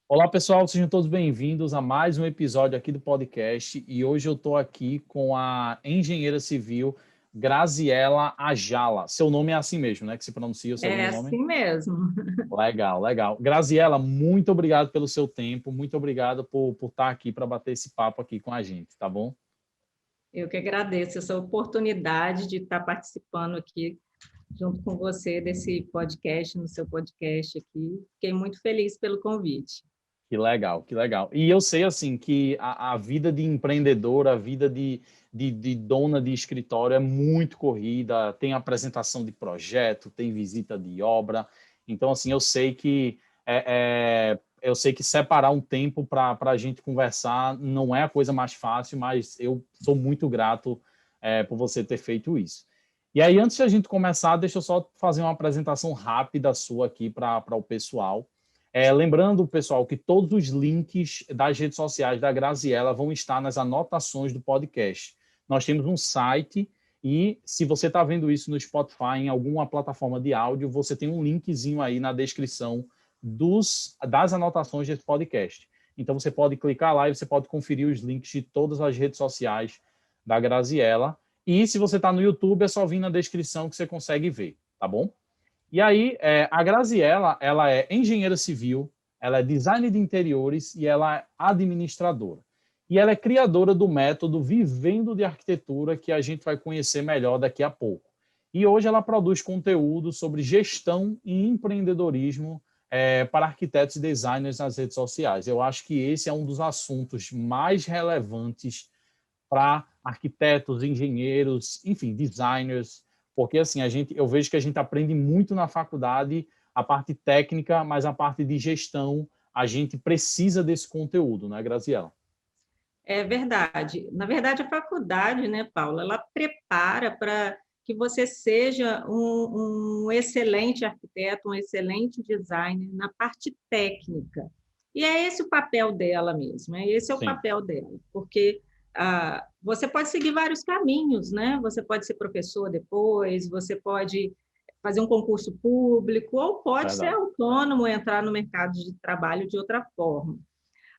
Olá, pessoal, sejam todos bem-vindos a mais um episódio aqui do podcast. E hoje eu estou aqui com a engenheira civil Graziela Ajala. Seu nome é assim mesmo, né? Que se pronuncia o É segundo nome? assim mesmo. Legal, legal. Graziela, muito obrigado pelo seu tempo, muito obrigado por estar aqui para bater esse papo aqui com a gente, tá bom? Eu que agradeço essa oportunidade de estar participando aqui junto com você desse podcast, no seu podcast aqui. Fiquei muito feliz pelo convite. Que legal, que legal. E eu sei, assim, que a vida de empreendedora, a vida de dona de escritório é muito corrida, tem apresentação de projeto, tem visita de obra. Então, assim, eu sei que separar um tempo para a gente conversar não é a coisa mais fácil, mas eu sou muito grato, por você ter feito isso. E aí, antes de a gente começar, deixa eu só fazer uma apresentação rápida sua aqui para o pessoal. Lembrando, pessoal, que todos os links das redes sociais da Graziela vão estar nas anotações do podcast. Nós temos um site e, se você está vendo isso no Spotify, em alguma plataforma de áudio, você tem um linkzinho aí na descrição das anotações desse podcast. Então, você pode clicar lá e você pode conferir os links de todas as redes sociais da Graziela. E, se você está no YouTube, é só vir na descrição que você consegue ver, tá bom? E aí, a Graziella, ela é engenheira civil, ela é designer de interiores e ela é administradora. E ela é criadora do método Vivendo de Arquitetura, que a gente vai conhecer melhor daqui a pouco. E hoje ela produz conteúdo sobre gestão e empreendedorismo para arquitetos e designers nas redes sociais. Eu acho que esse é um dos assuntos mais relevantes para arquitetos, engenheiros, enfim, designers, porque assim eu vejo que a gente aprende muito na faculdade a parte técnica, mas a parte de gestão a gente precisa desse conteúdo, né, Graziela? É verdade. Na verdade, a faculdade, né, Paula, ela prepara para que você seja um excelente arquiteto, um excelente designer na parte técnica. E é esse o papel dela mesmo, esse é o Sim, papel dela, porque você pode seguir vários caminhos, né? Você pode ser professor depois, você pode fazer um concurso público, ou pode ser verdade. autônomo, entrar no mercado de trabalho de outra forma,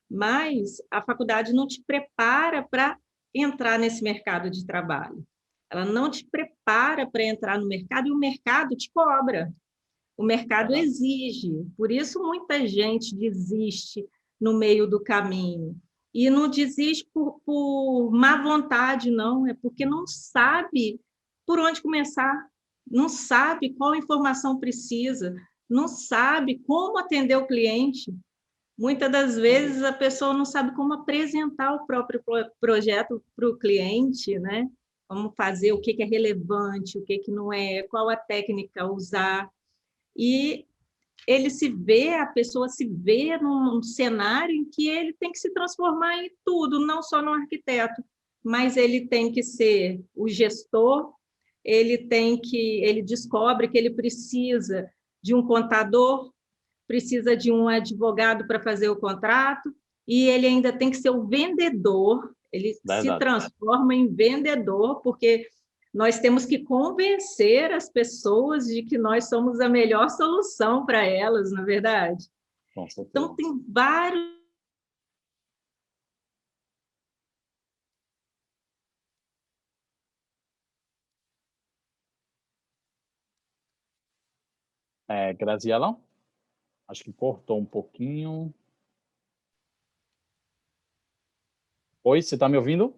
mas a faculdade não te prepara para entrar nesse mercado de trabalho. Ela não te prepara para entrar no mercado e o mercado te cobra. O mercado Verdade. exige. Por isso muita gente desiste no meio do caminho. E não desiste por má vontade, não, é porque não sabe por onde começar, não sabe qual informação precisa, não sabe como atender o cliente. Muitas das vezes a pessoa não sabe como apresentar o próprio projeto para o cliente, né? Como fazer, o que é relevante, o que não é, qual a técnica usar. E a pessoa se vê num cenário em que ele tem que se transformar em tudo, não só no arquiteto, mas ele tem que ser o gestor, ele descobre que ele precisa de um contador, precisa de um advogado para fazer o contrato, e ele ainda tem que ser o vendedor, ele se Verdade. transforma em vendedor, porque nós temos que convencer as pessoas de que nós somos a melhor solução para elas, na verdade. Com Então, certeza. tem vários. Graziela, acho que cortou um pouquinho. Oi, você está me ouvindo?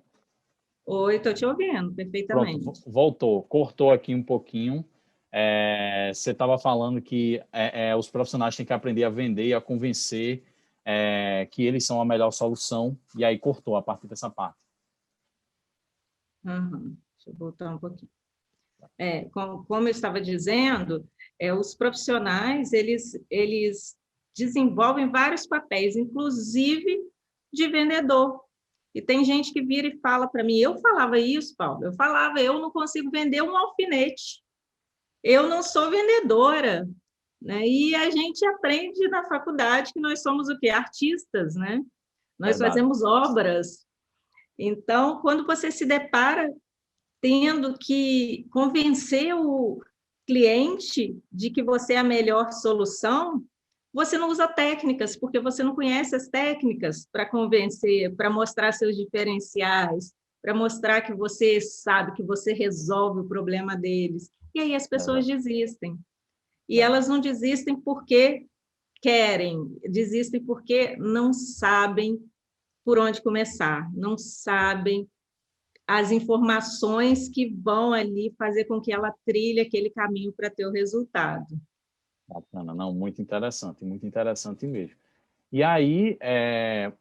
Oi, estou te ouvindo Pronto, perfeitamente. voltou, cortou aqui um pouquinho. Você estava falando que os profissionais têm que aprender a vender e a convencer que eles são a melhor solução, e aí cortou a partir dessa parte. Uhum. Deixa eu voltar um pouquinho. Como eu estava dizendo, os profissionais, eles desenvolvem vários papéis, inclusive de vendedor. E tem gente que vira e fala para mim, eu falava isso, Paulo, eu não consigo vender um alfinete, eu não sou vendedora, né? E a gente aprende na faculdade que nós somos o quê? Artistas, né? Nós Verdade. fazemos obras. Então, quando você se depara tendo que convencer o cliente de que você é a melhor solução, você não usa técnicas, porque você não conhece as técnicas para convencer, para mostrar seus diferenciais, para mostrar que você sabe, que você resolve o problema deles. E aí as pessoas Verdade, desistem. E elas verdade. não desistem porque querem, desistem porque não sabem por onde começar, não sabem as informações que vão ali fazer com que ela trilhe aquele caminho para ter o resultado. Bacana, não, muito interessante mesmo. E aí,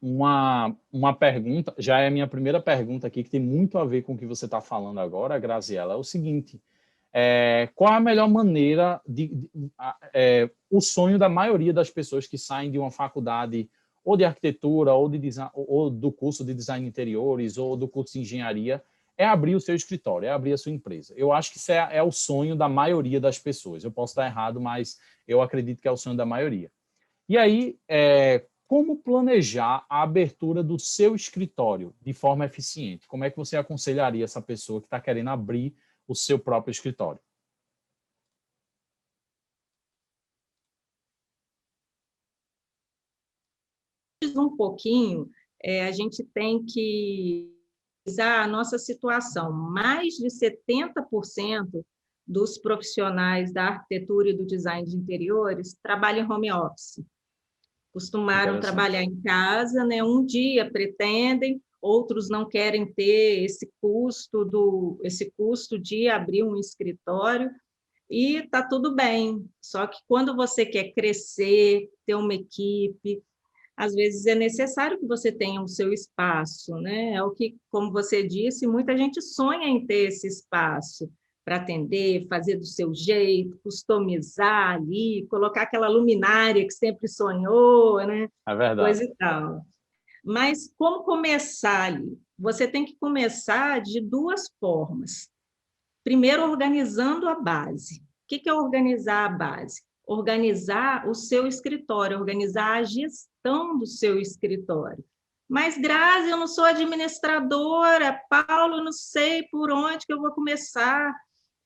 uma pergunta, já é a minha primeira pergunta aqui, que tem muito a ver com o que você está falando agora, Graziela, é o seguinte: qual a melhor maneira o sonho da maioria das pessoas que saem de uma faculdade ou de arquitetura, ou, de design, ou do curso de design de interiores, ou do curso de engenharia, é abrir o seu escritório, é abrir a sua empresa. Eu acho que isso é o sonho da maioria das pessoas. Eu posso estar errado, mas eu acredito que é o sonho da maioria. E aí, como planejar a abertura do seu escritório de forma eficiente? Como é que você aconselharia essa pessoa que está querendo abrir o seu próprio escritório? Um pouquinho, a gente tem que analisar a nossa situação. Mais de 70% dos profissionais da arquitetura e do design de interiores trabalham em home office. Costumaram Interessante. trabalhar em casa, né? Um dia pretendem, outros não querem ter esse custo de abrir um escritório, e está tudo bem. Só que quando você quer crescer, ter uma equipe, às vezes é necessário que você tenha o seu espaço, né? É o que, como você disse, muita gente sonha em ter esse espaço para atender, fazer do seu jeito, customizar ali, colocar aquela luminária que sempre sonhou, né? É verdade. Coisa e tal. Mas como começar ali? Você tem que começar de duas formas. Primeiro, organizando a base. O que é organizar a base? Organizar o seu escritório, organizar a gestão do seu escritório. Mas, Grazi, eu não sou administradora, Paulo, eu não sei por onde que eu vou começar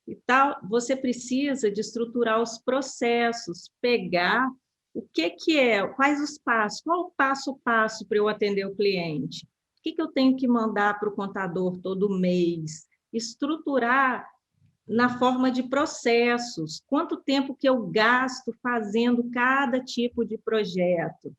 e tal. Você precisa de estruturar os processos, pegar o que é, quais os passos, qual o passo a passo para eu atender o cliente? O que eu tenho que mandar para o contador todo mês? Estruturar na forma de processos, quanto tempo que eu gasto fazendo cada tipo de projeto,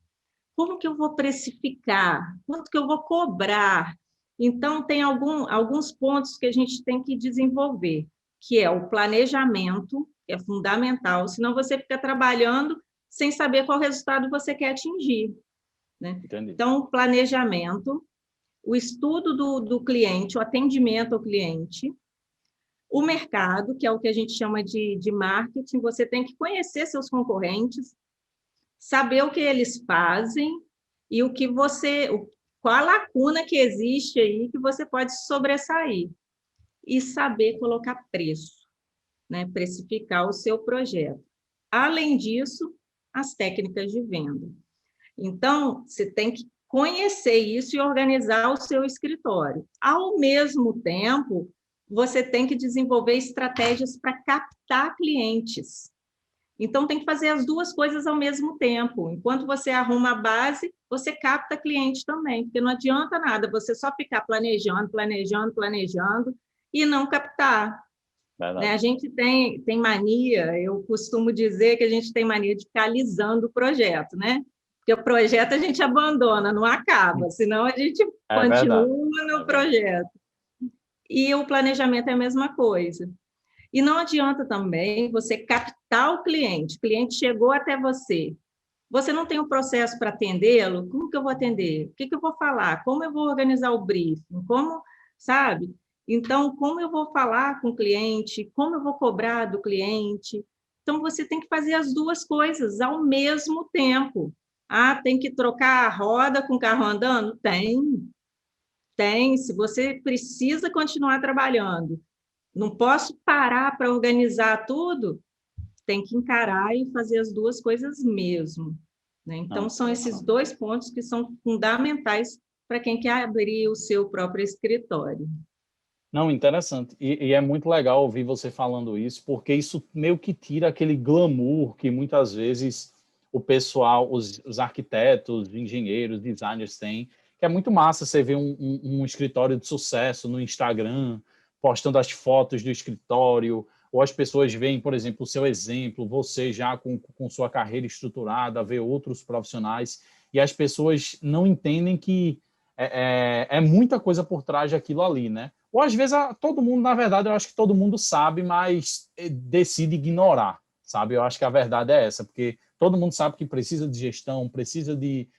como que eu vou precificar, quanto que eu vou cobrar. Então, tem alguns pontos que a gente tem que desenvolver, que é o planejamento, que é fundamental, senão você fica trabalhando sem saber qual resultado você quer atingir, né? Entendi. Então, o planejamento, o estudo do cliente, o atendimento ao cliente, o mercado, que é o que a gente chama de marketing, você tem que conhecer seus concorrentes, saber o que eles fazem e o que você, qual a lacuna que existe aí que você pode sobressair. E saber colocar preço, né? Precificar o seu projeto. Além disso, as técnicas de venda. Então, você tem que conhecer isso e organizar o seu escritório. Ao mesmo tempo, você tem que desenvolver estratégias para captar clientes. Então, tem que fazer as duas coisas ao mesmo tempo. Enquanto você arruma a base, você capta cliente também, porque não adianta nada você só ficar planejando, planejando, planejando e não captar. Né? Verdade. A gente tem mania, eu costumo dizer que a gente tem mania de ficar alisando o projeto, né? Porque o projeto a gente abandona, não acaba, senão a gente É verdade. continua É no verdade. projeto. E o planejamento é a mesma coisa. E não adianta também você captar o cliente chegou até você, você não tem um processo para atendê-lo, como que eu vou atender? O que eu vou falar? Como eu vou organizar o briefing? Como, sabe? Então, como eu vou falar com o cliente? Como eu vou cobrar do cliente? Então, você tem que fazer as duas coisas ao mesmo tempo. Ah, tem que trocar a roda com o carro andando? Tem. Se você precisa continuar trabalhando, não posso parar para organizar tudo, tem que encarar e fazer as duas coisas mesmo. Né? Não, Então, são esses interessante. dois pontos que são fundamentais para quem quer abrir o seu próprio escritório. Não, interessante. E é muito legal ouvir você falando isso, porque isso meio que tira aquele glamour que muitas vezes o pessoal, os arquitetos, engenheiros, designers têm, que é muito massa você ver um escritório de sucesso no Instagram, postando as fotos do escritório, ou as pessoas veem, por exemplo, o seu exemplo, você já com sua carreira estruturada, ver outros profissionais, e as pessoas não entendem que é muita coisa por trás daquilo ali, né? Ou às vezes todo mundo, na verdade, eu acho que todo mundo sabe, mas decide ignorar, sabe? Eu acho que a verdade é essa, porque todo mundo sabe que precisa de gestão, precisa de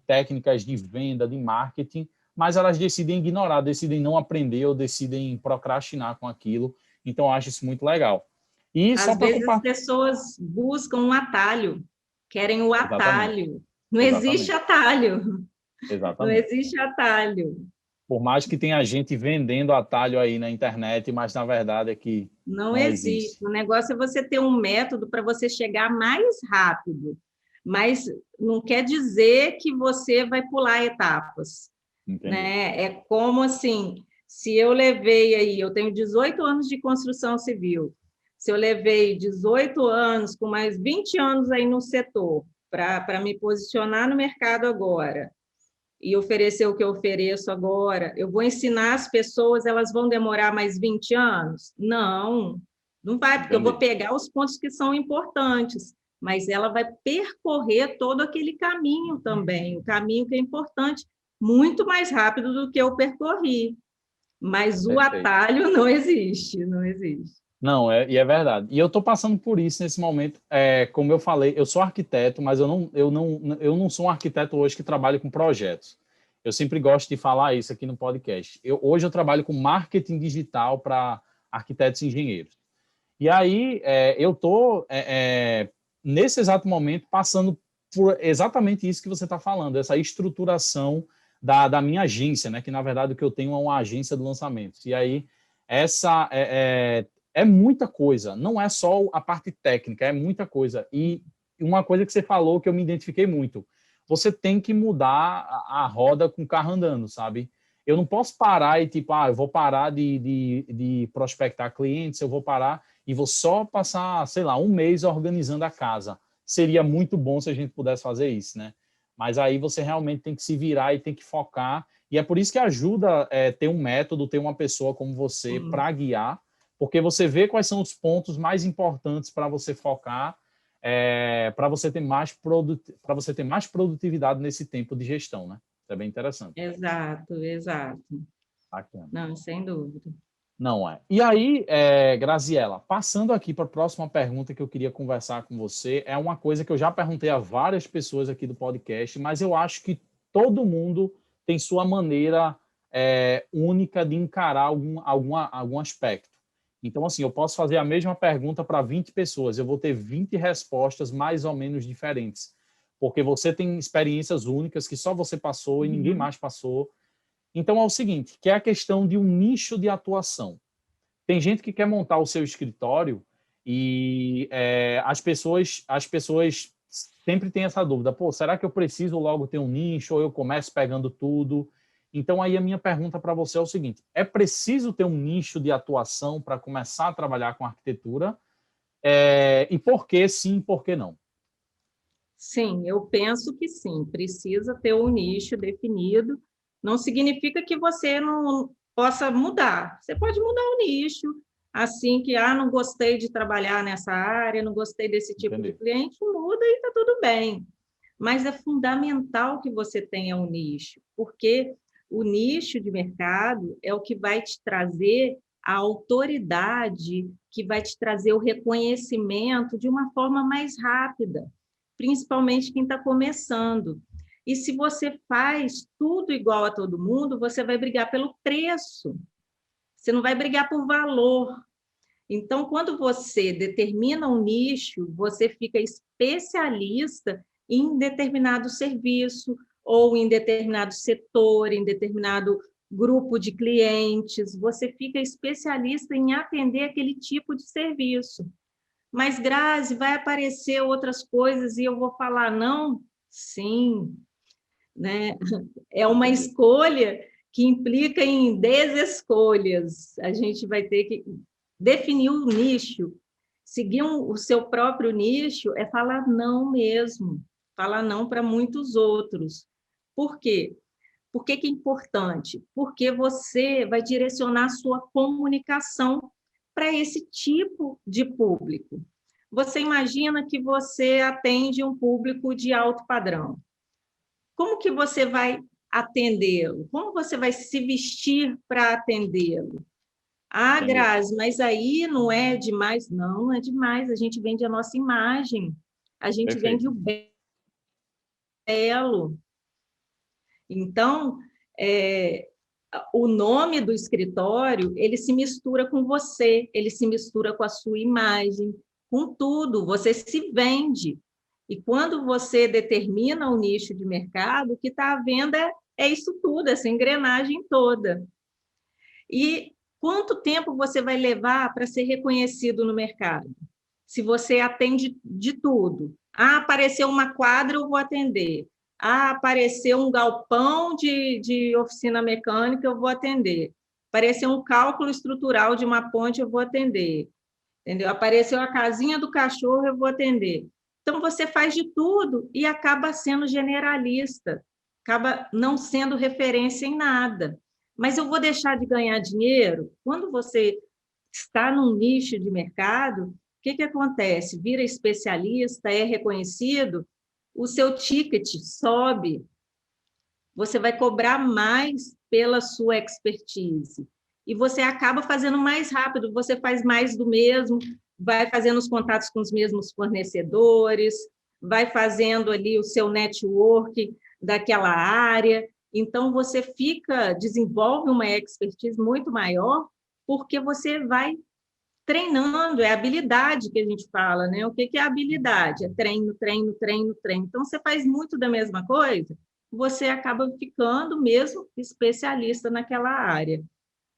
técnicas de venda, de marketing, mas elas decidem ignorar, decidem não aprender ou decidem procrastinar com aquilo. Então, eu acho isso muito legal. E só Às para vezes as compartilhar. pessoas buscam um atalho, querem o Exatamente, atalho. Não existe exatamente, atalho, não exatamente. existe atalho. Por mais que tenha gente vendendo atalho aí na internet, mas na verdade é que Não não existe. existe. O negócio é você ter um método para você chegar mais rápido, mas não quer dizer que você vai pular etapas, Entendi. né? É como assim, se eu levei aí, eu tenho 18 anos de construção civil, se eu levei 18 anos com mais 20 anos aí no setor para me posicionar no mercado agora, e oferecer o que eu ofereço agora, eu vou ensinar as pessoas, elas vão demorar mais 20 anos? Não, não vai, porque eu vou Entendi. pegar os pontos que são importantes, mas ela vai percorrer todo aquele caminho também, o caminho que é importante, muito mais rápido do que eu percorri. Mas o Perfeito. atalho não existe, não existe. Não, e é verdade. E eu estou passando por isso nesse momento. Como eu falei, eu sou arquiteto, mas eu não sou um arquiteto hoje que trabalha com projetos. Eu sempre gosto de falar isso aqui no podcast. Hoje eu trabalho com marketing digital para arquitetos e engenheiros. E aí eu estou, nesse exato momento, passando por exatamente isso que você está falando, essa estruturação da minha agência, né? Que na verdade o que eu tenho é uma agência de lançamentos. E aí essa é muita coisa, não é só a parte técnica, é muita coisa. E uma coisa que você falou que eu me identifiquei muito, você tem que mudar a roda com o carro andando, sabe? Eu não posso parar e tipo, eu vou parar de prospectar clientes, eu vou parar e vou só passar, sei lá, um mês organizando a casa. Seria muito bom se a gente pudesse fazer isso, né? Mas aí você realmente tem que se virar e tem que focar. E é por isso que ajuda ter um método, ter uma pessoa como você Sim, para guiar, porque você vê quais são os pontos mais importantes para você focar, para você ter mais produtividade nesse tempo de gestão, né? Isso é bem interessante. exato, exato. Bacana. Não, sem dúvida. Não é. E aí, Graziela, passando aqui para a próxima pergunta que eu queria conversar com você, é uma coisa que eu já perguntei a várias pessoas aqui do podcast, mas eu acho que todo mundo tem sua maneira única de encarar algum aspecto. Então, assim, eu posso fazer a mesma pergunta para 20 pessoas, eu vou ter 20 respostas mais ou menos diferentes, porque você tem experiências únicas que só você passou e ninguém Uhum. mais passou. Então é o seguinte, que é a questão de um nicho de atuação. Tem gente que quer montar o seu escritório e as pessoas sempre têm essa dúvida, pô, será que eu preciso logo ter um nicho ou eu começo pegando tudo? Então aí a minha pergunta para você é o seguinte, é preciso ter um nicho de atuação para começar a trabalhar com arquitetura? E por que sim, por que não? Sim, eu penso que sim, precisa ter um nicho definido. Não significa que você não possa mudar. Você pode mudar o nicho, assim que, não gostei de trabalhar nessa área, não gostei desse tipo de Entender. cliente, muda e está tudo bem. Mas é fundamental que você tenha um nicho, porque o nicho de mercado é o que vai te trazer a autoridade, que vai te trazer o reconhecimento de uma forma mais rápida, principalmente quem está começando. E se você faz tudo igual a todo mundo, você vai brigar pelo preço, você não vai brigar por valor. Então, quando você determina um nicho, você fica especialista em determinado serviço, ou em determinado setor, em determinado grupo de clientes, você fica especialista em atender aquele tipo de serviço. Mas, Grazi, vai aparecer outras coisas e eu vou falar não? Sim, né? É uma Entender. escolha que implica em desescolhas. A gente vai ter que definir o nicho. Seguir o seu próprio nicho é falar não mesmo, falar não para muitos outros. Por quê? Por que que é importante? Porque você vai direcionar a sua comunicação para esse tipo de público. Você imagina que você atende um público de alto padrão. Como que você vai atendê-lo? Como você vai se vestir para atendê-lo? Ah, Entendi. Grazi, mas aí não é demais? Não, é demais. A gente vende a nossa imagem, a gente vende Perfeito. o belo. Então, é, o nome do escritório, ele se mistura com você, ele se mistura com a sua imagem, com tudo, você se vende. E quando você determina o nicho de mercado, o que está à venda é isso tudo, essa engrenagem toda. E quanto tempo você vai levar para ser reconhecido no mercado? Se você atende de tudo. Ah, apareceu uma quadra, eu vou atender. Ah, apareceu um galpão de oficina mecânica, eu vou atender. Apareceu um cálculo estrutural de uma ponte, eu vou atender. Entendeu? Apareceu a casinha do cachorro, eu vou atender. Então, você faz de tudo e acaba sendo generalista, acaba não sendo referência em nada. Mas eu vou deixar de ganhar dinheiro? Quando você está num nicho de mercado, o que que acontece? Vira especialista, é reconhecido, o seu ticket sobe, você vai cobrar mais pela sua expertise. E você acaba fazendo mais rápido, você faz mais do mesmo, vai fazendo os contatos com os mesmos fornecedores, vai fazendo ali o seu network daquela área. Então, você desenvolve uma expertise muito maior, porque você vai treinando, é habilidade que a gente fala, né? O que é habilidade? É treino, treino, treino, treino. Então, você faz muito da mesma coisa, você acaba ficando mesmo especialista naquela área.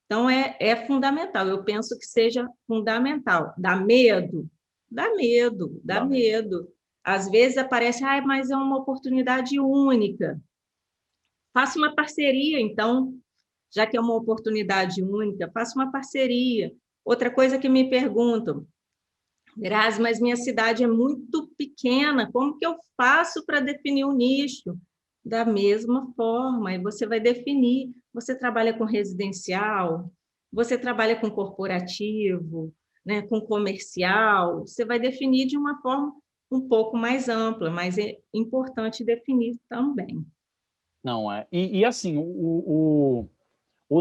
Então, é fundamental, eu penso que seja fundamental. Dá medo? Dá medo, dá Dá mesmo. medo. Às vezes aparece, ah, mas é uma oportunidade única. Faça uma parceria, então, já que é uma oportunidade única, faça uma parceria. Outra coisa que me perguntam, Grazi, mas minha cidade é muito pequena, como que eu faço para definir o nicho? Da mesma forma, e você vai definir. Você trabalha com residencial, você trabalha com corporativo, né, com comercial, você vai definir de uma forma um pouco mais ampla, mas é importante definir também. Não é. E assim, o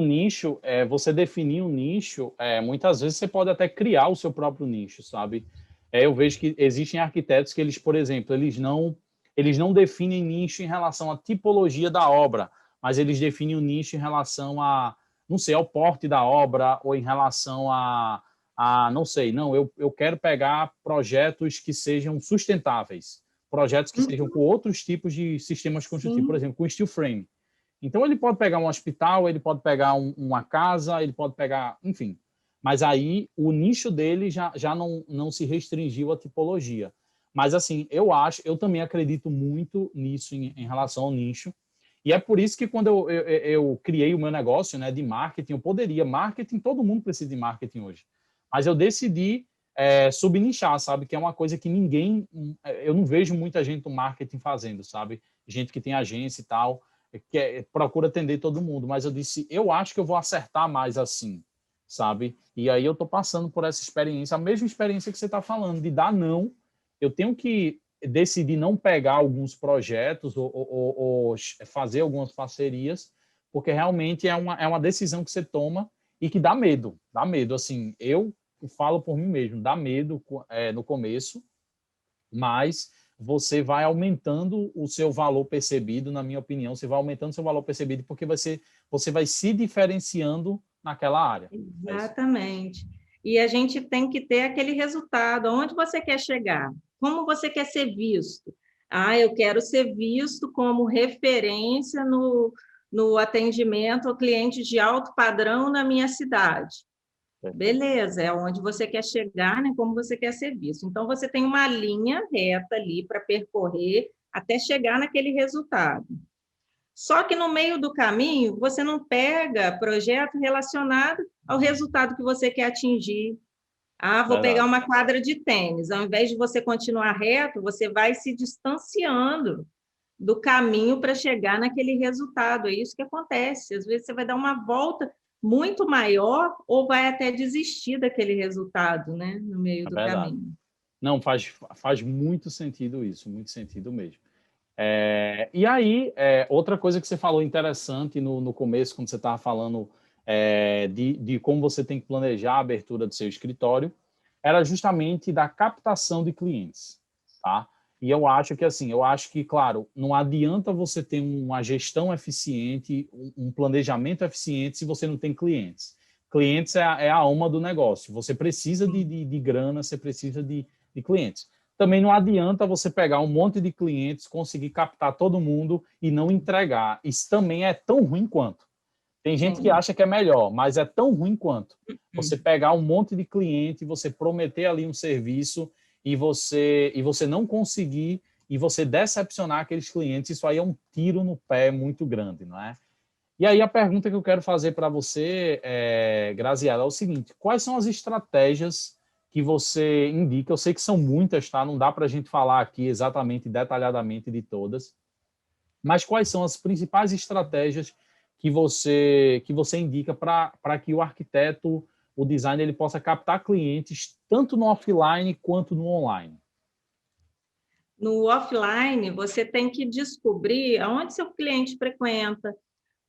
nicho, você definir um nicho, muitas vezes você pode até criar o seu próprio nicho, sabe? Eu vejo que existem arquitetos que eles, por exemplo, eles não definem nicho em relação à tipologia da obra, mas eles definem o nicho em relação a, não sei, ao porte da obra ou em relação não sei, não, eu quero pegar projetos que sejam sustentáveis, projetos que sejam com outros tipos de sistemas construtivos, por Sim. exemplo, com steel frame. Então, ele pode pegar um hospital, ele pode pegar uma casa, ele pode pegar, enfim. Mas aí o nicho dele já não se restringiu à tipologia. Mas, assim, eu também acredito muito nisso em relação ao nicho. E é por isso que quando eu criei o meu negócio, né, de marketing, eu poderia. Marketing, todo mundo precisa de marketing hoje. Mas eu decidi subnichar, sabe? Que é uma coisa que eu não vejo muita gente no marketing fazendo, sabe? Gente que tem agência e tal que procura atender todo mundo, mas eu disse, eu acho que eu vou acertar mais assim, sabe? E aí eu estou passando por essa experiência, a mesma experiência que você está falando, de dar não, eu tenho que decidir não pegar alguns projetos ou fazer algumas parcerias, porque realmente é uma decisão que você toma e que dá medo, assim, eu falo por mim mesmo, dá medo no começo, mas você vai aumentando o seu valor percebido, na minha opinião, você vai aumentando o seu valor percebido porque você vai se diferenciando naquela área. É isso. Exatamente. E a gente tem que ter aquele resultado, aonde você quer chegar, como você quer ser visto. Ah, eu quero ser visto como referência no atendimento ao cliente de alto padrão na minha cidade. Perfeito. Beleza, é onde você quer chegar, né? Como você quer ser visto. Então, você tem uma linha reta ali para percorrer até chegar naquele resultado. Só que no meio do caminho, você não pega projeto relacionado ao resultado que você quer atingir. Ah, vou pegar Verdade. uma quadra de tênis. Ao invés de você continuar reto, você vai se distanciando do caminho para chegar naquele resultado. É isso que acontece. Às vezes você vai dar uma volta muito maior ou vai até desistir daquele resultado, né, no meio É do verdade. caminho. Não, faz muito sentido isso, muito sentido mesmo. E aí, outra coisa que você falou interessante no começo, quando você estava falando de como você tem que planejar a abertura do seu escritório, era justamente da captação de clientes, tá? E eu acho que, assim, claro, não adianta você ter uma gestão eficiente, um planejamento eficiente se você não tem clientes. Clientes é a alma do negócio. Você precisa de grana, você precisa de clientes. Também não adianta você pegar um monte de clientes, conseguir captar todo mundo e não entregar. Isso também é tão ruim quanto. Tem gente que Sim. acha que é melhor, mas é tão ruim quanto. Você pegar um monte de cliente, você prometer ali um serviço e você não conseguir e você decepcionar aqueles clientes, isso aí é um tiro no pé muito grande, não é? E aí a pergunta que eu quero fazer para você, Graziela, é o seguinte: quais são as estratégias que você indica? Eu sei que são muitas, tá? Não dá para a gente falar aqui exatamente, detalhadamente de todas, mas quais são as principais estratégias que você indica para que o arquiteto, o designer, ele possa captar clientes tanto no offline quanto no online? No offline, você tem que descobrir aonde seu cliente frequenta,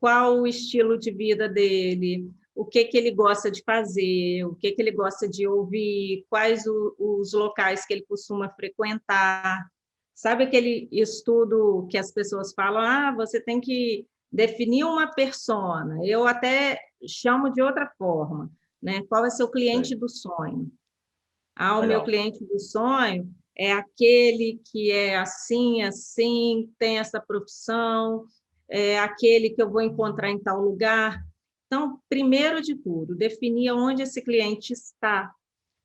qual o estilo de vida dele, o que que ele gosta de fazer, o que que ele gosta de ouvir, quais os locais que ele costuma frequentar. Sabe aquele estudo que as pessoas falam, você tem que definir uma persona. Eu até chamo de outra forma, né? Qual é seu cliente Sei. do sonho? O meu Legal. cliente do sonho é aquele que é assim, assim, tem essa profissão, é aquele que eu vou encontrar em tal lugar. Então, primeiro de tudo, definir onde esse cliente está,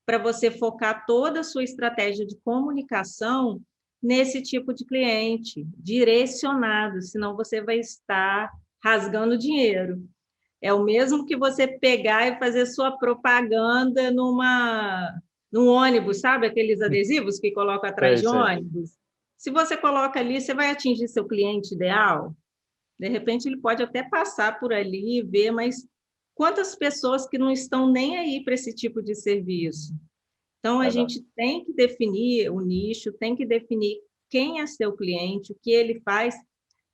para você focar toda a sua estratégia de comunicação nesse tipo de cliente, direcionado, senão você vai estar rasgando dinheiro. É o mesmo que você pegar e fazer sua propaganda num ônibus, sabe? Aqueles adesivos que colocam atrás Sei, de sei. ônibus. Se você coloca ali, você vai atingir seu cliente ideal? De repente, ele pode até passar por ali e ver, mas quantas pessoas que não estão nem aí para esse tipo de serviço? Então, a Verdade. gente tem que definir o nicho, tem que definir quem é seu cliente, o que ele faz,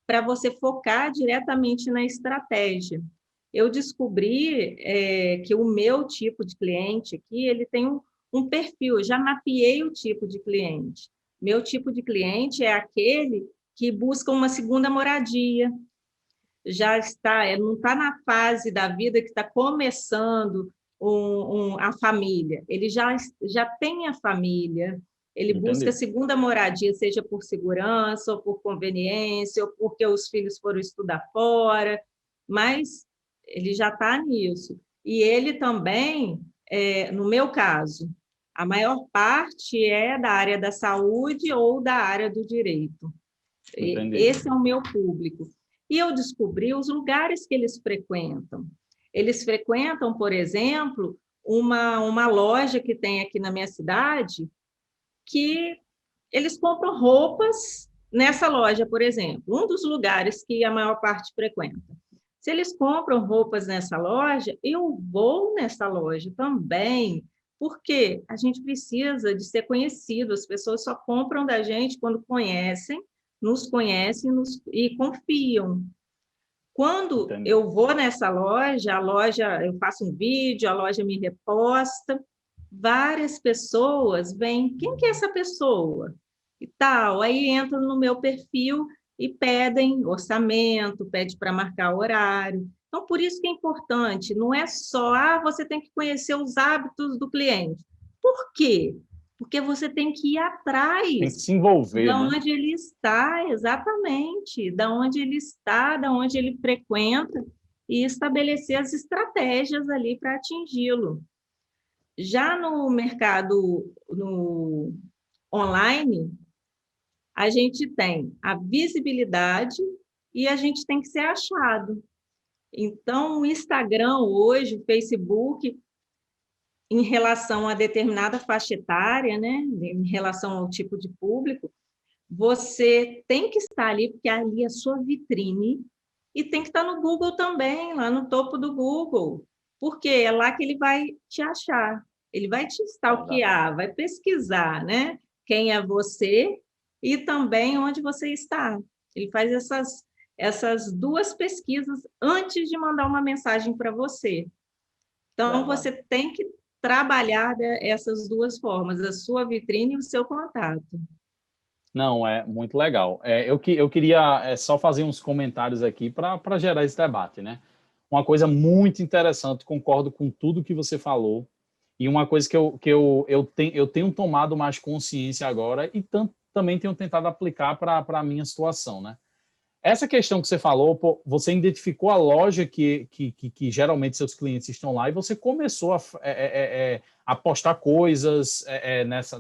para você focar diretamente na estratégia. Eu descobri que o meu tipo de cliente aqui, ele tem um perfil, eu já mapeei o tipo de cliente. Meu tipo de cliente é aquele que busca uma segunda moradia, já está, não está na fase da vida que está começando a família, ele já tem a família, ele busca Entendi. segunda moradia, seja por segurança, ou por conveniência, ou porque os filhos foram estudar fora, mas ele já está nisso. E ele também, no meu caso, a maior parte é da área da saúde ou da área do direito. Entendi. Esse é o meu público. E eu descobri os lugares que eles frequentam. Eles frequentam, por exemplo, uma loja que tem aqui na minha cidade, que eles compram roupas nessa loja, por exemplo, um dos lugares que a maior parte frequenta. Se eles compram roupas nessa loja, eu vou nessa loja também, porque a gente precisa de ser conhecido, as pessoas só compram da gente quando nos conhecem e confiam. Quando Entendi. eu vou nessa loja, a loja, eu faço um vídeo, a loja me reposta, várias pessoas vêm, quem que é essa pessoa? E tal, aí entram no meu perfil e pedem orçamento, pede para marcar horário. Então, por isso que é importante, não é só, você tem que conhecer os hábitos do cliente. Por quê? Porque você tem que ir Tem que atrás se envolver, da né? onde ele está, exatamente, da onde ele está, da onde ele frequenta, e estabelecer as estratégias ali para atingi-lo. Já no mercado no online, a gente tem a visibilidade e a gente tem que ser achado. Então, o Instagram hoje, o Facebook, em relação a determinada faixa etária, né, em relação ao tipo de público, você tem que estar ali, porque ali é a sua vitrine, e tem que estar no Google também, lá no topo do Google, porque é lá que ele vai te achar, ele vai te stalkear, vai pesquisar, né? Quem é você e também onde você está. Ele faz essas duas pesquisas antes de mandar uma mensagem para você. Então, Verdade. você tem que trabalhar essas duas formas, a sua vitrine e o seu contato. Não, é muito legal. Eu queria só fazer uns comentários aqui para gerar esse debate, né? Uma coisa muito interessante, concordo com tudo que você falou, e uma coisa eu tenho tomado mais consciência agora e também tenho tentado aplicar para a minha situação, né? Essa questão que você falou, pô, você identificou a loja que geralmente seus clientes estão lá e você começou a postar coisas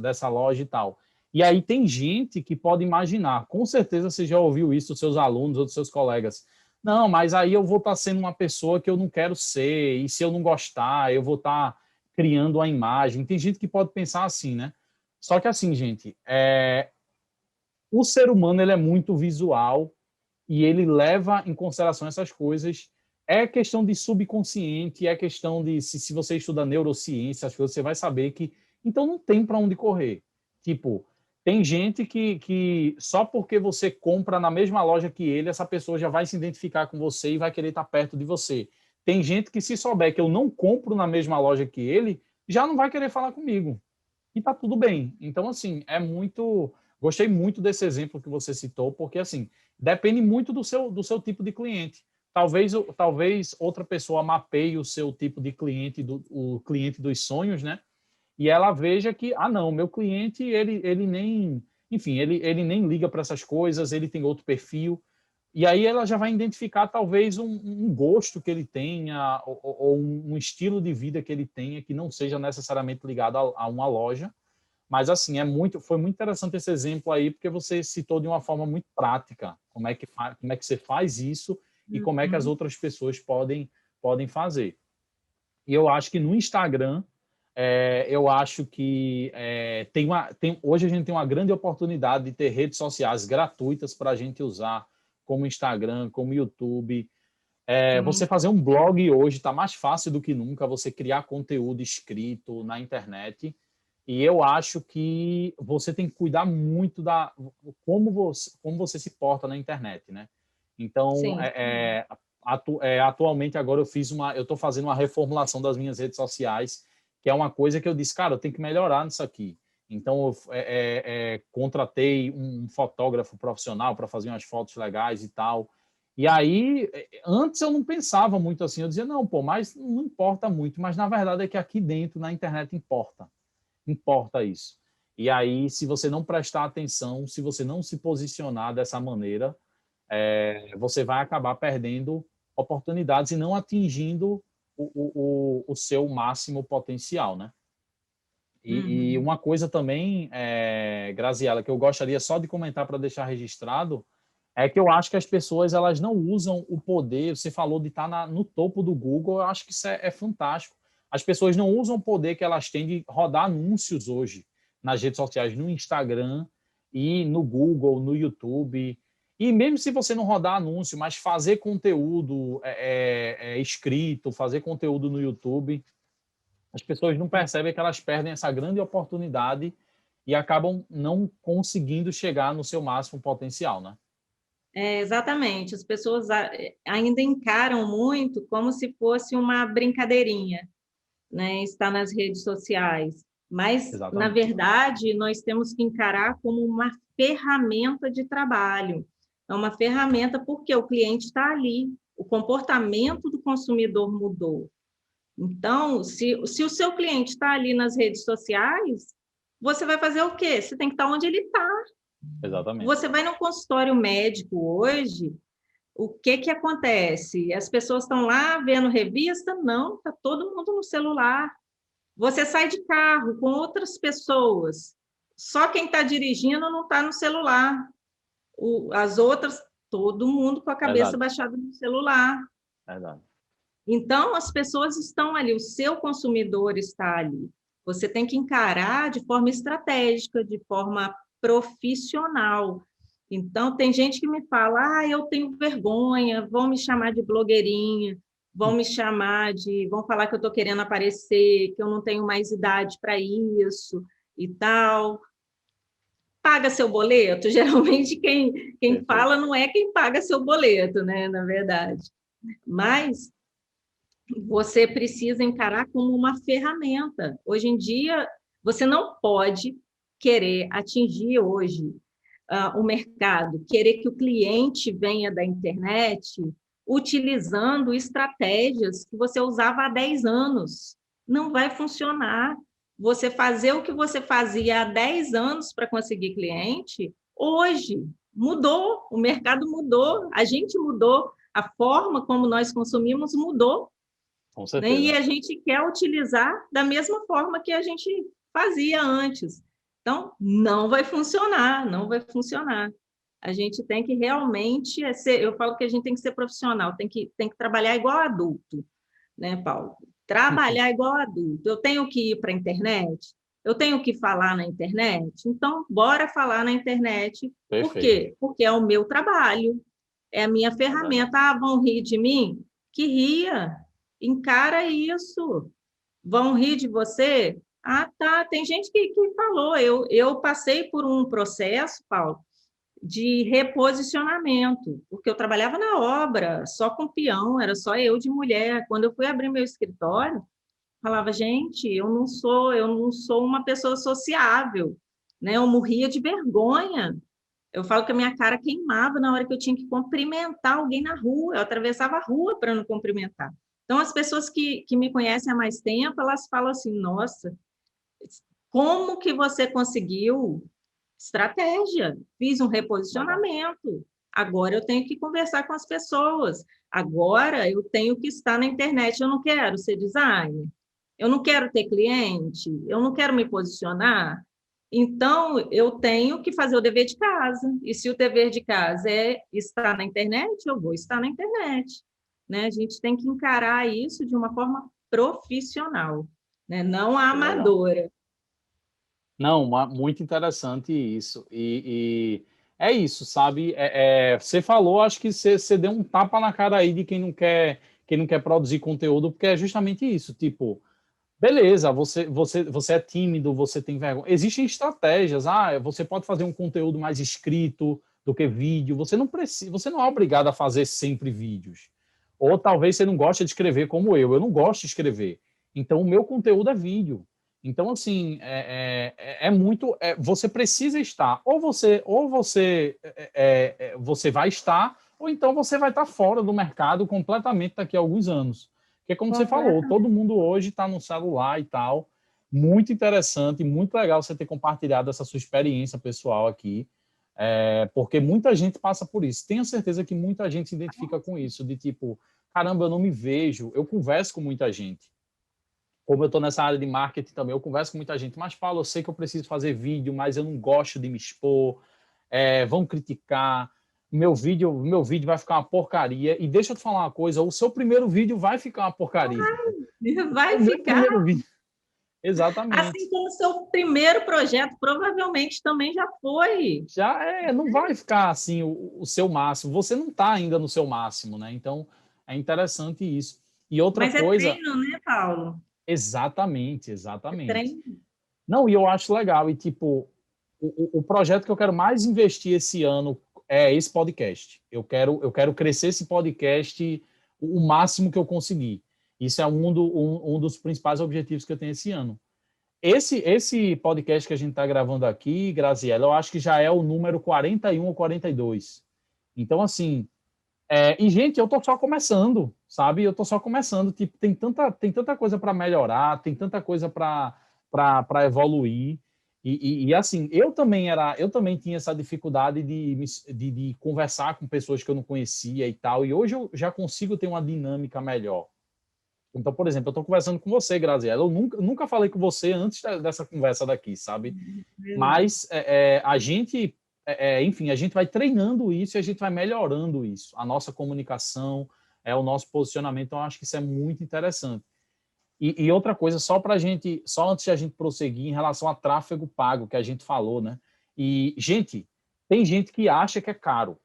dessa loja e tal. E aí tem gente que pode imaginar, com certeza você já ouviu isso dos seus alunos ou dos seus colegas. Não, mas aí eu vou estar sendo uma pessoa que eu não quero ser, e se eu não gostar, eu vou estar criando uma imagem. Tem gente que pode pensar assim, né? Só que assim, gente, o ser humano ele é muito visual e ele leva em consideração essas coisas. É questão de subconsciente, é questão de se você estuda neurociência, as coisas, você vai saber que então não tem para onde correr. Tipo, tem gente que só porque você compra na mesma loja que ele, essa pessoa já vai se identificar com você e vai querer estar perto de você. Tem gente que se souber que eu não compro na mesma loja que ele, já não vai querer falar comigo. E tá tudo bem. Então, assim, gostei muito desse exemplo que você citou, porque, assim, depende muito do seu tipo de cliente. Talvez outra pessoa mapeie o seu tipo de cliente, o cliente dos sonhos, né? E ela veja que, não, meu cliente, ele nem, enfim, ele nem liga para essas coisas, ele tem outro perfil. E aí ela já vai identificar talvez um gosto que ele tenha ou um estilo de vida que ele tenha que não seja necessariamente ligado a uma loja. Mas assim, foi muito interessante esse exemplo aí, porque você citou de uma forma muito prática como é que você faz isso e como é que as Uhum. outras pessoas podem fazer. E eu acho que no Instagram, eu acho que hoje a gente tem uma grande oportunidade de ter redes sociais gratuitas para a gente usar, como Instagram, como YouTube. Você Sim. fazer um blog hoje está mais fácil do que nunca, você criar conteúdo escrito na internet. E eu acho que você tem que cuidar muito como você se porta na internet, né? Então, Sim. atualmente agora eu estou fazendo uma reformulação das minhas redes sociais, que é uma coisa que eu disse, cara, eu tenho que melhorar nisso aqui. Então, eu contratei um fotógrafo profissional para fazer umas fotos legais e tal. E aí, antes eu não pensava muito assim, eu dizia, não, pô, mas não importa muito. Mas na verdade é que aqui dentro, na internet, importa isso. E aí, se você não prestar atenção, se você não se posicionar dessa maneira, você vai acabar perdendo oportunidades e não atingindo o seu máximo potencial, né? E Uhum. uma coisa também, Graziela, que eu gostaria só de comentar para deixar registrado, é que eu acho que as pessoas elas não usam o poder. Você falou de estar no topo do Google, eu acho que isso é fantástico. As pessoas não usam o poder que elas têm de rodar anúncios hoje nas redes sociais, no Instagram e no Google, no YouTube. E mesmo se você não rodar anúncio, mas fazer conteúdo escrito, fazer conteúdo no YouTube, as pessoas não percebem que elas perdem essa grande oportunidade e acabam não conseguindo chegar no seu máximo potencial, né? Exatamente. As pessoas ainda encaram muito como se fosse uma brincadeirinha, né? Estar nas redes sociais. Mas, na Exatamente. verdade, nós temos que encarar como uma ferramenta de trabalho. É uma ferramenta porque o cliente está ali, o comportamento do consumidor mudou. Então, se o seu cliente está ali nas redes sociais, você vai fazer o quê? Você tem que estar onde ele está. Exatamente. Você vai no consultório médico hoje, o que que acontece? As pessoas estão lá vendo revista? Não, está todo mundo no celular. Você sai de carro com outras pessoas, só quem está dirigindo não está no celular. As outras, todo mundo com a cabeça Verdade. baixada no celular. Verdade. Então, as pessoas estão ali, o seu consumidor está ali. Você tem que encarar de forma estratégica, de forma profissional. Então, tem gente que me fala, eu tenho vergonha, vão me chamar de blogueirinha, vão falar que eu estou querendo aparecer, que eu não tenho mais idade para isso e tal. Paga seu boleto? Geralmente quem fala não é quem paga seu boleto, né, na verdade. Mas você precisa encarar como uma ferramenta. Hoje em dia, você não pode querer atingir hoje o mercado, querer que o cliente venha da internet utilizando estratégias que você usava há 10 anos. Não vai funcionar. Você fazer o que você fazia há 10 anos para conseguir cliente, hoje mudou, o mercado mudou, a gente mudou, a forma como nós consumimos mudou. Com Né? certeza. E a gente quer utilizar da mesma forma que a gente fazia antes. Então, não vai funcionar, não vai funcionar. A gente tem que realmente eu falo que a gente tem que ser profissional, tem que trabalhar igual adulto, né, Paulo? Trabalhar igual adulto. Eu tenho que ir para a internet, eu tenho que falar na internet, então bora falar na internet. Por Perfeito. quê? Porque é o meu trabalho, é a minha ferramenta. Vão rir de mim? Que ria. Encara isso. Vão rir de você? Tá. Tem gente que falou. Eu passei por um processo, Paulo, de reposicionamento, porque eu trabalhava na obra, só com peão, era só eu de mulher. Quando eu fui abrir meu escritório, falava, gente, eu não sou uma pessoa sociável, né? Eu morria de vergonha. Eu falo que a minha cara queimava na hora que eu tinha que cumprimentar alguém na rua. Eu atravessava a rua para não cumprimentar. Então, as pessoas que me conhecem há mais tempo, elas falam assim, nossa, como que você conseguiu? Estratégia. Fiz um reposicionamento. Agora eu tenho que conversar com as pessoas. Agora eu tenho que estar na internet. Eu não quero ser designer. Eu não quero ter cliente. Eu não quero me posicionar. Então, eu tenho que fazer o dever de casa. E se o dever de casa é estar na internet, eu vou estar na internet. Né? A gente tem que encarar isso de uma forma profissional, né? Não amadora. Não, muito interessante isso. E é isso, sabe? Você falou, acho que você deu um tapa na cara aí de quem não quer produzir conteúdo, porque é justamente isso. Tipo, beleza, você é tímido, você tem vergonha. Existem estratégias. Você pode fazer um conteúdo mais escrito do que vídeo. Você não precisa, você não é obrigado a fazer sempre vídeos. Ou talvez você não goste de escrever como eu. Eu não gosto de escrever. Então, o meu conteúdo é vídeo. Então, assim, muito. Você precisa estar. Você vai estar, ou então você vai estar fora do mercado completamente daqui a alguns anos. Porque, como você falou, todo mundo hoje está no celular e tal. Muito interessante, muito legal você ter compartilhado essa sua experiência pessoal aqui, porque muita gente passa por isso. Tenho certeza que muita gente se identifica com isso, de tipo, caramba, eu não me vejo. Eu converso com muita gente. Como eu estou nessa área de marketing também, eu converso com muita gente. Mas, Paulo, eu sei que eu preciso fazer vídeo, mas eu não gosto de me expor. Vão criticar. Meu vídeo vai ficar uma porcaria. E deixa eu te falar uma coisa, o seu primeiro vídeo vai ficar uma porcaria. Vai O meu ficar. primeiro vídeo. Exatamente. Assim como o seu primeiro projeto provavelmente também já foi. Não vai ficar assim o seu máximo. Você não está ainda no seu máximo, né? Então, é interessante isso. E outra Mas é coisa... treino, né, Paulo? Exatamente, É exatamente. treino. Não, e eu acho legal. E, tipo, o projeto que eu quero mais investir esse ano é esse podcast. Eu quero crescer esse podcast o máximo que eu conseguir. Isso é um dos principais objetivos que eu tenho esse ano. Esse podcast que a gente está gravando aqui, Graziela, eu acho que já é o número 41 ou 42. Então, assim, e, gente, eu tô só começando, sabe? Eu tô só começando. Tipo, tem tanta coisa para melhorar, tem tanta coisa para evoluir. Assim, eu também tinha essa dificuldade de conversar com pessoas que eu não conhecia e tal. E hoje eu já consigo ter uma dinâmica melhor. Então, por exemplo, eu estou conversando com você, Graziela. Eu nunca falei com você antes dessa conversa daqui, sabe? Mas a gente, enfim, a gente vai treinando isso e a gente vai melhorando isso. A nossa comunicação, é o nosso posicionamento. Então, eu acho que isso é muito interessante. E outra coisa, só antes de a gente prosseguir, em relação a tráfego pago, que a gente falou, né? E, gente, tem gente que acha que é caro.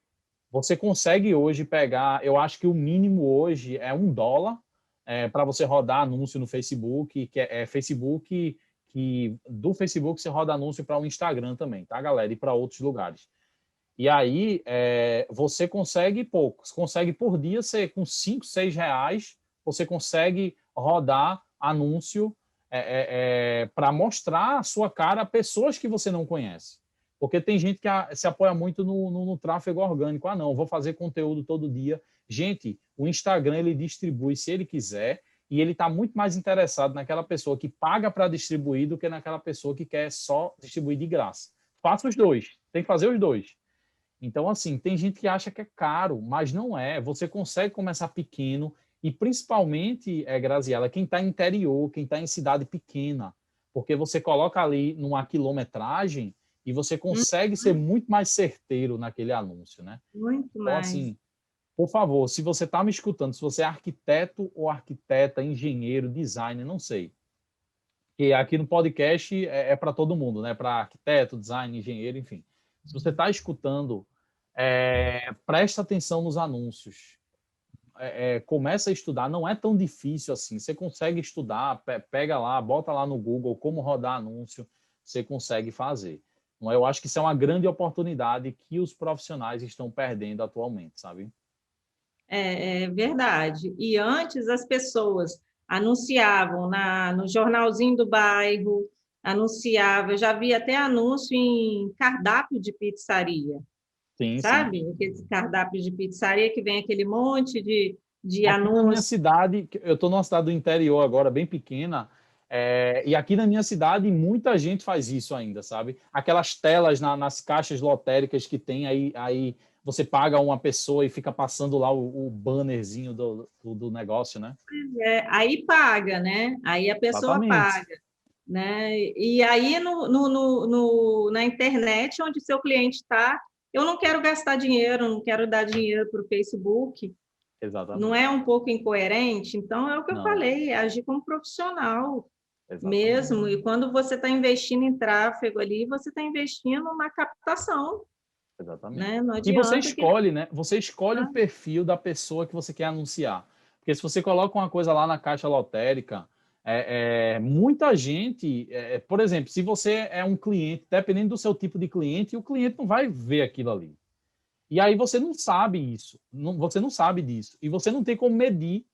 Você consegue hoje pegar, eu acho que o mínimo hoje é $1 para você rodar anúncio no Facebook, que é Facebook, que do Facebook você roda anúncio para o Instagram também, tá, galera? E para outros lugares. E aí você consegue poucos, consegue por dia, você, com 5, 6 reais, você consegue rodar anúncio para mostrar a sua cara a pessoas que você não conhece. Porque tem gente que se apoia muito no tráfego orgânico. Ah, não, vou fazer conteúdo todo dia. Gente, o Instagram ele distribui se ele quiser e ele está muito mais interessado naquela pessoa que paga para distribuir do que naquela pessoa que quer só distribuir de graça. Faça os dois, tem que fazer os dois. Então, assim, tem gente que acha que é caro, mas não é. Você consegue começar pequeno e, principalmente, Graziela, quem está em interior, quem está em cidade pequena, porque você coloca ali numa quilometragem e você consegue ser muito mais certeiro naquele anúncio, né? Muito Então, mais. assim, por favor, se você está me escutando, se você é arquiteto ou arquiteta, engenheiro, designer, não sei, que aqui no podcast é para todo mundo, né? Para arquiteto, design, engenheiro, enfim. Se você está escutando, presta atenção nos anúncios. Começa a estudar, não é tão difícil assim. Você consegue estudar, pega lá, bota lá no Google como rodar anúncio, você consegue fazer. Eu acho que isso é uma grande oportunidade que os profissionais estão perdendo atualmente, sabe? É verdade. E antes as pessoas anunciavam no jornalzinho do bairro, anunciava, eu já vi até anúncio em cardápio de pizzaria, Sim, sim. sabe? Aqueles cardápios de pizzaria que vem aquele monte de Aqui na minha anúncios. cidade, eu estou numa cidade do interior agora, bem pequena, e aqui na minha cidade muita gente faz isso ainda, sabe? Aquelas telas nas caixas lotéricas que tem, aí você paga uma pessoa e fica passando lá o bannerzinho do negócio, né? Aí paga, né? Aí a pessoa Exatamente. paga, né? E aí na internet, onde seu cliente está, eu não quero gastar dinheiro, não quero dar dinheiro para o Facebook. Não Exatamente. é um pouco incoerente? Então, é o que eu Não, falei, agir como profissional exatamente. mesmo. E quando você está investindo em tráfego ali, você está investindo na captação, Exatamente. né? Não E você adianta que... escolhe, né? Você escolhe o perfil da pessoa que você quer anunciar. Porque se você coloca uma coisa lá na caixa lotérica, muita gente, por exemplo, se você é um cliente, dependendo do seu tipo de cliente, o cliente não vai ver aquilo ali. E aí você não sabe isso, você não sabe disso. E você não tem como medir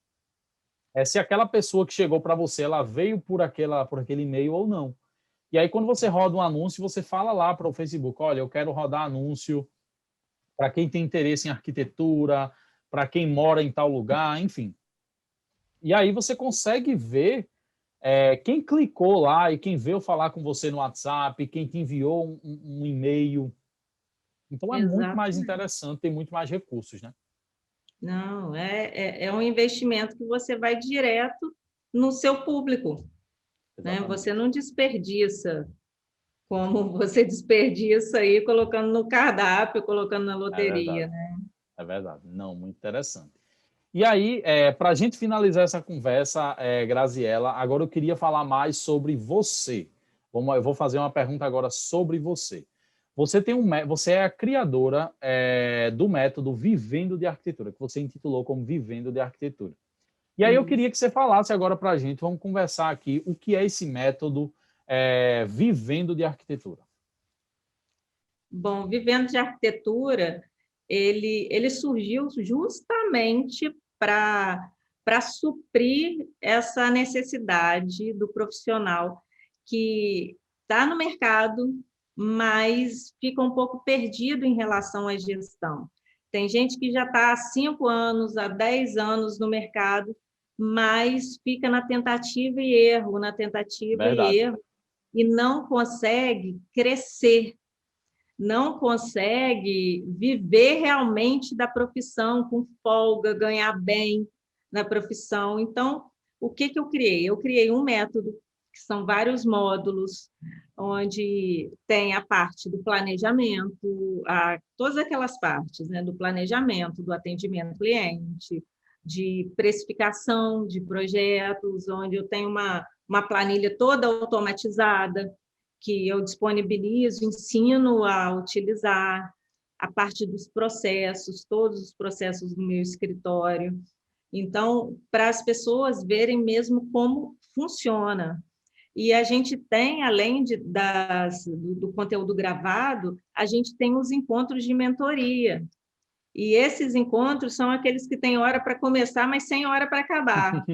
se aquela pessoa que chegou para você, ela veio por aquele e-mail ou não. E aí, quando você roda um anúncio, você fala lá para o Facebook, olha, eu quero rodar anúncio para quem tem interesse em arquitetura, para quem mora em tal lugar, enfim. E aí você consegue ver quem clicou lá e quem veio falar com você no WhatsApp, quem te enviou um e-mail. Então é muito mais Exatamente. interessante, tem muito mais recursos, né? Não, é um investimento que você vai direto no seu público, né? Você Exatamente. não desperdiça como você desperdiça aí colocando no cardápio, colocando na É loteria, verdade, né? é verdade. Não, muito interessante. E aí, para a gente finalizar essa conversa, Graziela, agora eu queria falar mais sobre você. Eu vou fazer uma pergunta agora sobre você. Você é a criadora do método Vivendo de Arquitetura, que você intitulou como Vivendo de Arquitetura. E aí eu queria Isso. que você falasse agora para a gente, vamos conversar aqui, o que é esse método Vivendo de Arquitetura. Bom, Vivendo de Arquitetura, ele surgiu justamente para suprir essa necessidade do profissional que está no mercado, mas fica um pouco perdido em relação à gestão. Tem gente que já está há 5 anos, há 10 anos no mercado, mas fica na tentativa e erro, na tentativa e Verdade. erro, e não consegue crescer, não consegue viver realmente da profissão com folga, ganhar bem na profissão. Então, o que eu criei? Eu criei um método, que são vários módulos, onde tem a parte do planejamento, todas aquelas partes, né, do planejamento, do atendimento ao cliente, de precificação de projetos, onde eu tenho uma planilha toda automatizada, que eu disponibilizo, ensino a utilizar, a parte dos processos, todos os processos do meu escritório. Então, para as pessoas verem mesmo como funciona. E a gente tem, além do conteúdo gravado, a gente tem os encontros de mentoria. E esses encontros são aqueles que têm hora para começar, mas sem hora para acabar.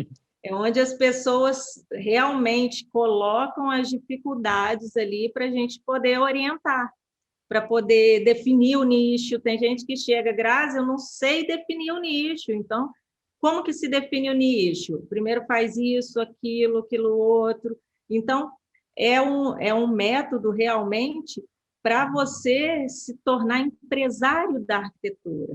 É onde as pessoas realmente colocam as dificuldades ali para a gente poder orientar, para poder definir o nicho. Tem gente que chega, Grazi, eu não sei definir o nicho. Então, como que se define o nicho? Primeiro faz isso, aquilo outro. Então, é um método realmente para você se tornar empresário da arquitetura,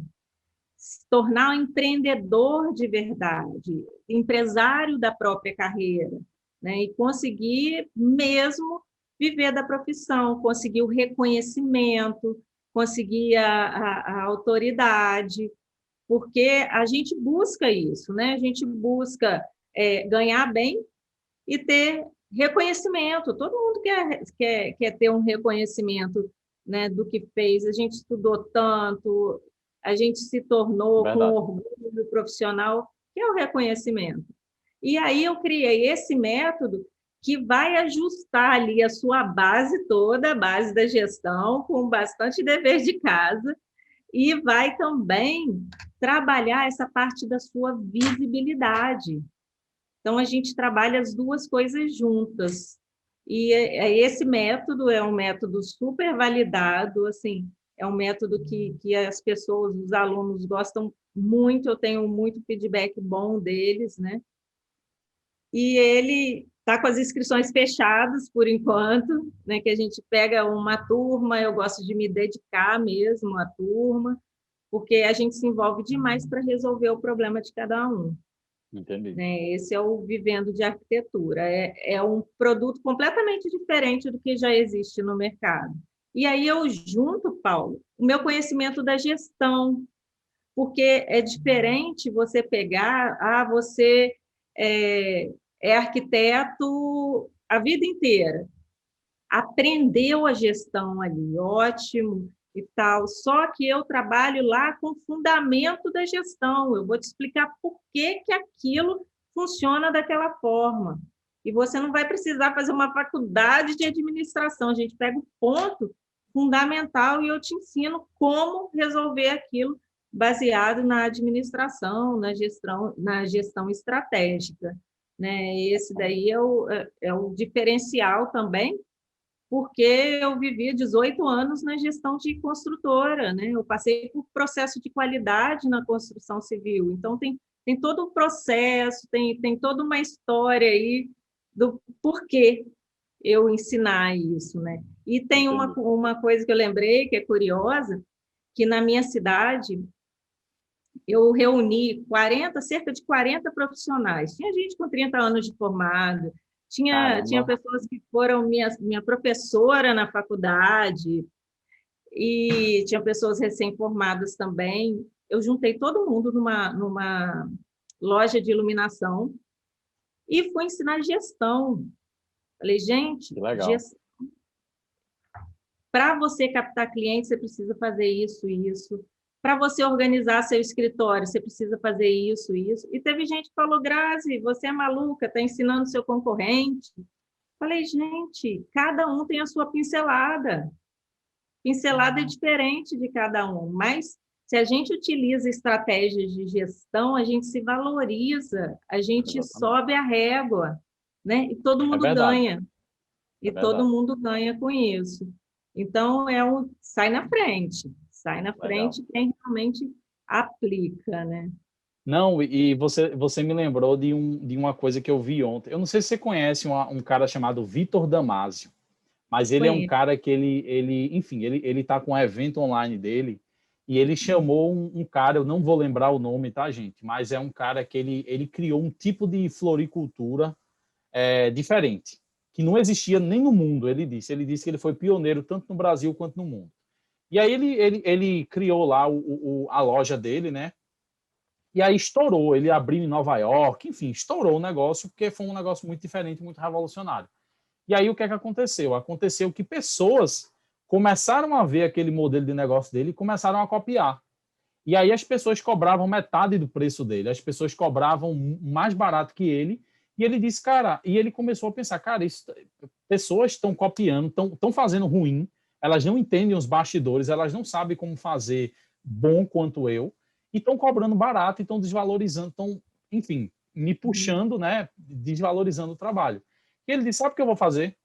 se tornar um empreendedor de verdade, empresário da própria carreira, né? E conseguir mesmo viver da profissão, conseguir o reconhecimento, conseguir a autoridade, porque a gente busca isso, né? A gente busca ganhar bem e ter reconhecimento. Todo mundo quer ter um reconhecimento, né, do que fez. A gente estudou tanto, a gente se tornou com Verdade. orgulho profissional, que é o reconhecimento. E aí eu criei esse método que vai ajustar ali a sua base toda, a base da gestão, com bastante dever de casa, e vai também trabalhar essa parte da sua visibilidade. Então, a gente trabalha as duas coisas juntas. E esse método é um método super validado, assim, é um método que as pessoas, os alunos gostam muito, eu tenho muito feedback bom deles, né? E ele está com as inscrições fechadas, por enquanto, né? Que a gente pega uma turma, eu gosto de me dedicar mesmo à turma, porque a gente se envolve demais para resolver o problema de cada um. Entendi. Né? Esse é o Vivendo de Arquitetura. É um produto completamente diferente do que já existe no mercado. E aí eu junto, Paulo, o meu conhecimento da gestão, porque é diferente você pegar, você é arquiteto a vida inteira, aprendeu a gestão ali, ótimo e tal. Só que eu trabalho lá com o fundamento da gestão. Eu vou te explicar por que que aquilo funciona daquela forma. E você não vai precisar fazer uma faculdade de administração. A gente pega o ponto fundamental e eu te ensino como resolver aquilo baseado na administração, na gestão estratégica. Né? Esse daí é o diferencial também, porque eu vivi 18 anos na gestão de construtora, né? Eu passei por processo de qualidade na construção civil, então tem todo um processo, tem toda uma história aí do porquê eu ensinar isso, né? E tem uma coisa que eu lembrei que é curiosa, que na minha cidade eu reuni cerca de 40 profissionais. Tinha gente com 30 anos de formado, tinha Caramba. pessoas que foram minha professora na faculdade, e tinha pessoas recém-formadas também. Eu juntei todo mundo numa loja de iluminação e fui ensinar gestão. Falei, gente, Que legal. para você captar clientes, você precisa fazer isso e isso. Para você organizar seu escritório, você precisa fazer isso e isso. E teve gente que falou, Grazi, você é maluca, está ensinando seu concorrente. Falei, gente, cada um tem a sua pincelada. Pincelada é diferente de cada um, mas se a gente utiliza estratégias de gestão, a gente se valoriza, a gente Exatamente. sobe a régua, né? E todo É mundo verdade. ganha. É E todo verdade. mundo ganha com isso. Então, sai na Legal. frente quem realmente aplica, né? Não, e você me lembrou de uma coisa que eu vi ontem. Eu não sei se você conhece um cara chamado Vitor Damasio, mas ele é um Conheço. cara que enfim, ele tá com um evento online dele e ele chamou um cara, eu não vou lembrar o nome, tá, gente? Mas é um cara que ele criou um tipo de floricultura diferente, que não existia nem no mundo, ele disse. Ele disse que ele foi pioneiro tanto no Brasil quanto no mundo. E aí ele criou lá a loja dele, né? E aí estourou, ele abriu em Nova York, enfim, estourou o negócio, porque foi um negócio muito diferente, muito revolucionário. E aí o que é que aconteceu? Aconteceu que pessoas começaram a ver aquele modelo de negócio dele e começaram a copiar. E aí as pessoas cobravam metade do preço dele, as pessoas cobravam mais barato que ele, e ele disse, cara, e ele começou a pensar, cara, pessoas estão copiando, estão fazendo ruim, elas não entendem os bastidores, elas não sabem como fazer bom quanto eu, e estão cobrando barato, e estão desvalorizando, estão, enfim, me puxando, né, desvalorizando o trabalho. E ele disse, sabe o que eu vou fazer?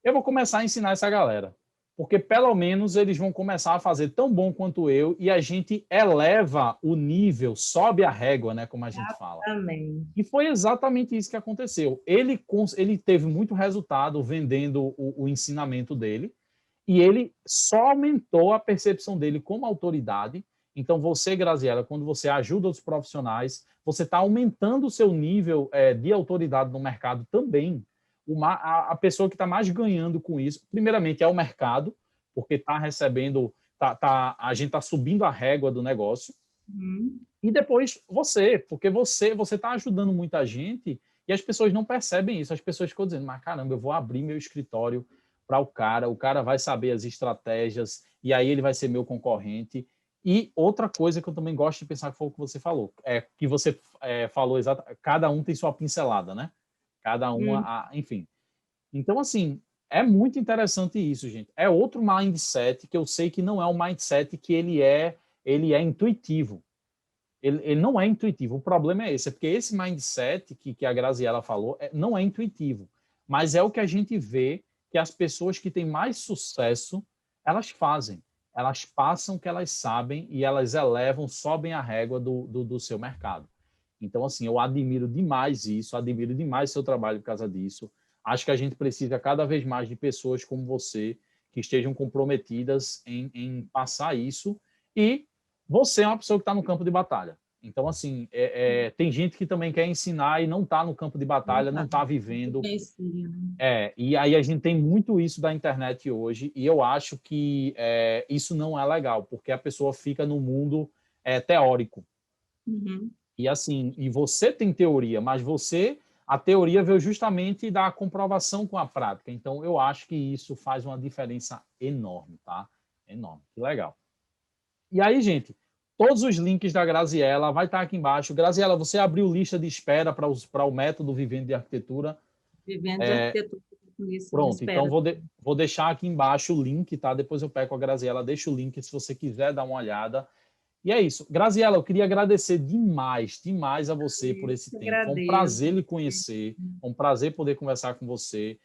Eu vou começar a ensinar essa galera, porque pelo menos eles vão começar a fazer tão bom quanto eu e a gente eleva o nível, sobe a régua, né, como a gente fala. Também. E foi exatamente isso que aconteceu. Ele teve muito resultado vendendo o ensinamento dele e ele só aumentou a percepção dele como autoridade. Então, você, Graziela, quando você ajuda os profissionais, você está aumentando o seu nível de autoridade no mercado também. A pessoa que está mais ganhando com isso, primeiramente, é o mercado, porque está recebendo, a gente está subindo a régua do negócio. E depois você, porque você está ajudando muita gente e as pessoas não percebem isso. As pessoas ficam dizendo, mas caramba, eu vou abrir meu escritório para o cara vai saber as estratégias e aí ele vai ser meu concorrente. E outra coisa que eu também gosto de pensar, que foi o que você falou, é que você falou exatamente, cada um tem sua pincelada, né? Cada uma, enfim. Então, assim, é muito interessante isso, gente. É outro mindset que eu sei que não é um mindset que ele é intuitivo. Ele não é intuitivo. O problema é esse, é porque esse mindset que a Graziella falou não é intuitivo, mas é o que a gente vê que as pessoas que têm mais sucesso, elas fazem. Elas passam o que elas sabem e elas elevam, sobem a régua do seu mercado. Então, assim, eu admiro demais isso, admiro demais o seu trabalho por causa disso. Acho que a gente precisa cada vez mais de pessoas como você, que estejam comprometidas em passar isso. E você é uma pessoa que está no campo de batalha. Então, assim, tem gente que também quer ensinar e não está no campo de batalha, não está vivendo. E aí a gente tem muito isso da internet hoje, e eu acho que isso não é legal, porque a pessoa fica no mundo teórico. E assim, e você tem teoria, mas a teoria veio justamente da comprovação com a prática. Então, eu acho que isso faz uma diferença enorme, tá? Enorme. Que legal. E aí, gente, todos os links da Graziella vai estar aqui embaixo. Graziella, você abriu lista de espera para o método Vivendo de Arquitetura? Vivendo de Arquitetura. Pronto, então vou deixar aqui embaixo o link, tá? Depois eu pego a Graziella, deixo o link se você quiser dar uma olhada. E é isso. Graziella, eu queria agradecer demais, demais a você por esse tempo. Foi um prazer lhe conhecer, foi um prazer poder conversar com você.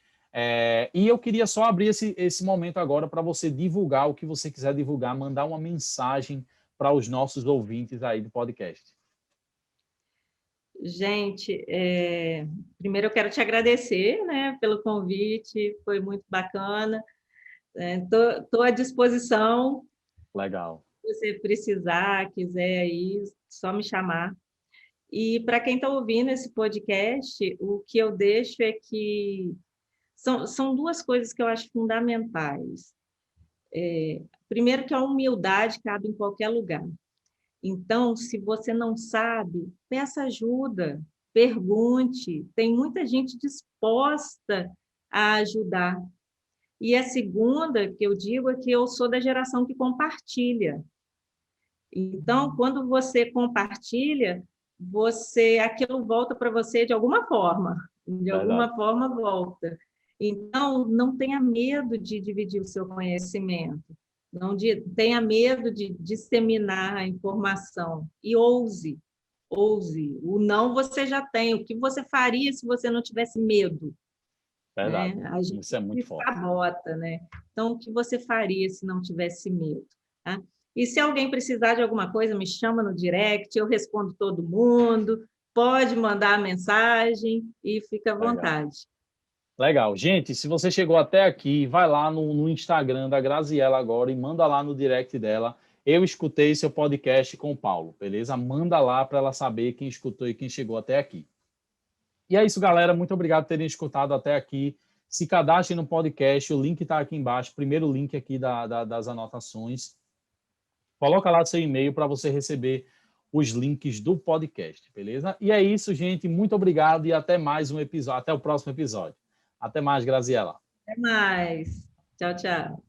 E eu queria só abrir esse momento agora para você divulgar o que você quiser divulgar, mandar uma mensagem para os nossos ouvintes aí do podcast. Gente, primeiro eu quero te agradecer, né, pelo convite, foi muito bacana. Estou à disposição. Legal. Se você precisar, quiser aí, só me chamar. E para quem está ouvindo esse podcast, o que eu deixo é que são duas coisas que eu acho fundamentais. Primeiro, que a humildade cabe em qualquer lugar. Então, se você não sabe, peça ajuda, pergunte. Tem muita gente disposta a ajudar. E a segunda que eu digo é que eu sou da geração que compartilha. Então, quando você compartilha, aquilo volta para você de alguma forma. De alguma forma volta. Então, não tenha medo de dividir o seu conhecimento. Não tenha medo de disseminar a informação. E ouse. O não você já tem. O que você faria se você não tivesse medo? Verdade. Né? A gente Isso é muito forte. sabota, né? Então, o que você faria se não tivesse medo? Tá? E se alguém precisar de alguma coisa, me chama no direct, eu respondo todo mundo. Pode mandar mensagem e fica à vontade. Legal. Gente, se você chegou até aqui, vai lá no Instagram da Graziella agora e manda lá no direct dela. Eu escutei seu podcast com o Paulo, beleza? Manda lá para ela saber quem escutou e quem chegou até aqui. E é isso, galera. Muito obrigado por terem escutado até aqui. Se cadastrem no podcast, o link está aqui embaixo, primeiro link aqui das anotações. Coloca lá seu e-mail para você receber os links do podcast, beleza? E é isso, gente. Muito obrigado e até mais um episódio. Até o próximo episódio. Até mais, Graziela. Até mais. Tchau, tchau.